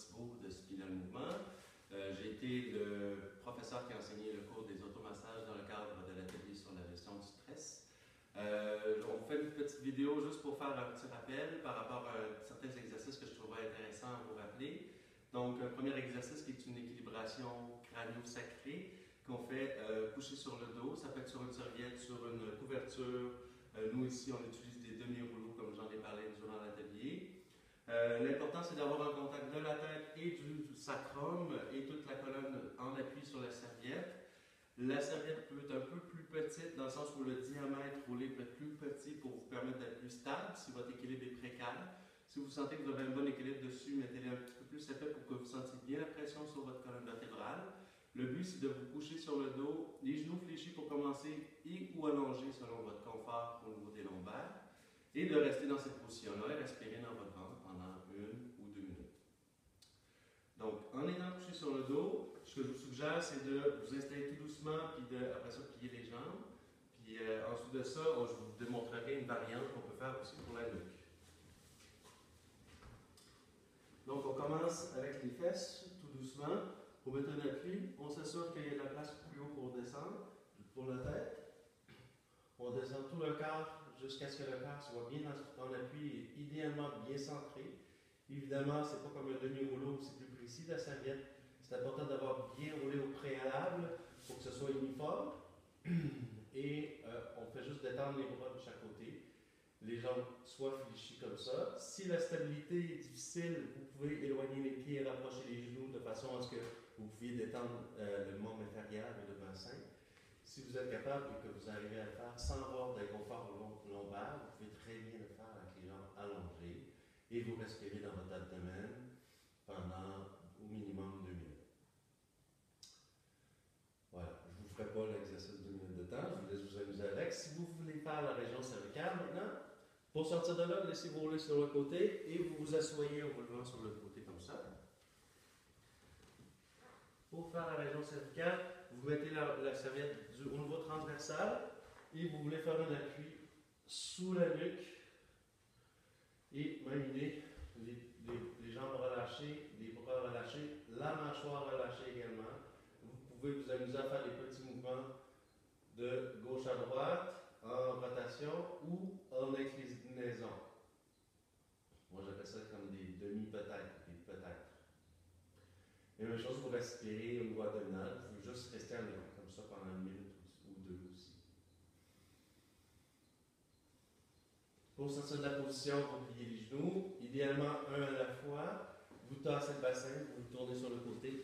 Thibault de Spinal Mouvement. J'ai été le professeur qui a enseigné le cours des automassages dans le cadre de l'atelier sur la gestion du stress. On fait une petite vidéo juste pour faire un petit rappel par rapport à certains exercices que je trouvais intéressants à vous rappeler. Donc, un premier exercice qui est une équilibration crânio-sacrée qu'on fait coucher sur le dos. Ça peut être sur une serviette, sur une couverture. Nous ici, on utilise des demi-rouleaux comme j'en ai parlé durant l'atelier. L'important, c'est d'avoir un contact de la tête et du sacrum et toute la colonne en appui sur la serviette. La serviette peut être un peu plus petite dans le sens où le diamètre roulé peut être plus petit pour vous permettre d'être plus stable si votre équilibre est précaire. Si vous sentez que vous avez un bon équilibre dessus, mettez-les un petit peu plus épais pour que vous sentiez bien la pression sur votre colonne vertébrale. Le but, c'est de vous coucher sur le dos, les genoux fléchis pour commencer et ou allongés selon votre confort au niveau des lombaires. Et de rester dans cette position-là et respirer dans votre ventre pendant 1 ou 2 minutes. Donc, en étant couché sur le dos, ce que je vous suggère, c'est de vous installer tout doucement, puis après ça, plier les jambes. Puis ensuite de ça, je vous démontrerai une variante qu'on peut faire aussi pour la nuque. Donc, on commence avec les fesses, tout doucement. Pour mettre un appui, on s'assure qu'il y a de la place plus haut pour descendre, pour la tête. On descend tout le corps jusqu'à ce que le corps soit bien en appui et idéalement bien centré. Évidemment, ce n'est pas comme un demi-rouleau, c'est plus précis la serviette. C'est important d'avoir bien roulé au préalable pour que ce soit uniforme. Et on fait juste détendre les bras de chaque côté. Les jambes soient fléchies comme ça. Si la stabilité est difficile, vous pouvez éloigner les pieds et rapprocher les genoux de façon à ce que vous puissiez détendre le membre inférieur et le bassin. Si vous êtes capable et que vous arrivez à le faire sans avoir d'inconfort lombaire, vous pouvez très bien le faire avec les jambes allongées et vous respirez dans votre abdomen pendant au minimum 2 minutes. Voilà, je ne vous ferai pas l'exercice de 2 minutes de temps, je vous laisse vous amuser avec. Si vous voulez faire la région cervicale maintenant, pour sortir de là, laissez-vous rouler sur le côté et vous vous asseyez en vous levant sur le côté comme ça. Pour faire la région cervicale, vous mettez la serviette au niveau transversal et vous voulez faire un appui sous la nuque et manier les jambes relâchées, les bras relâchés, la mâchoire relâchée également. Vous pouvez vous amuser à faire des petits mouvements de gauche à droite, en rotation ou en inclinaison. Moi j'appelle ça comme des demi-peut-être, des peut-être. Et même chose pour respirer au niveau abdominal, vous pouvez juste rester en élan comme ça pendant 1 minute ou 2 aussi. Pour sortir de la position, vous pliez les genoux, idéalement un à la fois. Vous tassez le bassin, vous le tournez sur le côté